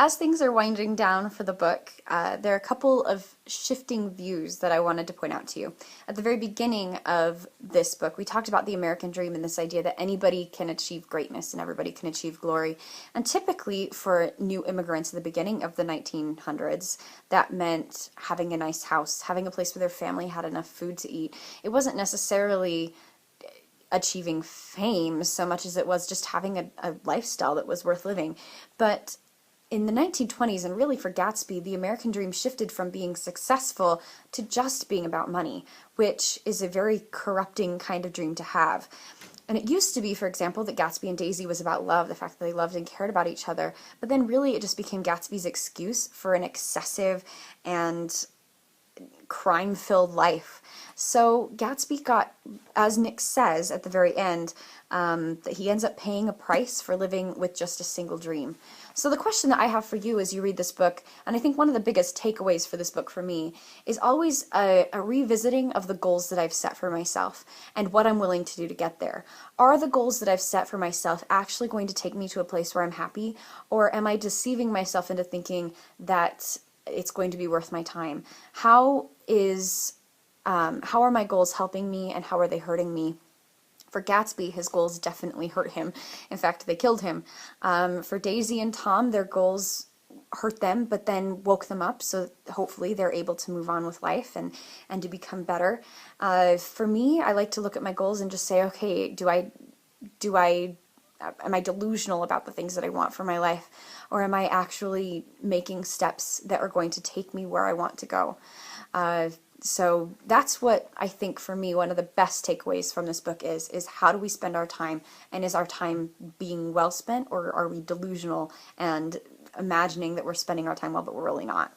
As things are winding down for the book, there are a couple of shifting views that I wanted to point out to you. At the very beginning of this book, we talked about the American dream and this idea that anybody can achieve greatness and everybody can achieve glory. And typically for new immigrants at the beginning of the 1900s, that meant having a nice house, having a place where their family had enough food to eat. It wasn't necessarily achieving fame so much as it was just having a lifestyle that was worth living. But in the 1920s, and really for Gatsby, the American dream shifted from being successful to just being about money, which is a very corrupting kind of dream to have. And it used to be, for example, that Gatsby and Daisy was about love, the fact that they loved and cared about each other, but then really it just became Gatsby's excuse for an excessive and crime-filled life. So Gatsby got, as Nick says at the very end, that he ends up paying a price for living with just a single dream. So the question that I have for you as you read this book, and I think one of the biggest takeaways for this book for me, is always a revisiting of the goals that I've set for myself and what I'm willing to do to get there. Are the goals that I've set for myself actually going to take me to a place where I'm happy, or am I deceiving myself into thinking that it's going to be worth my time? How are my goals helping me and how are they hurting me? For Gatsby, his goals definitely hurt him. In fact, they killed him. For Daisy and Tom, their goals hurt them, but then woke them up, so hopefully they're able to move on with life and to become better. For me, I like to look at my goals and just say, okay, am I delusional about the things that I want for my life, or am I actually making steps that are going to take me where I want to go? So that's what I think for me one of the best takeaways from this book is how do we spend our time, and is our time being well spent, or are we delusional and imagining that we're spending our time well but we're really not?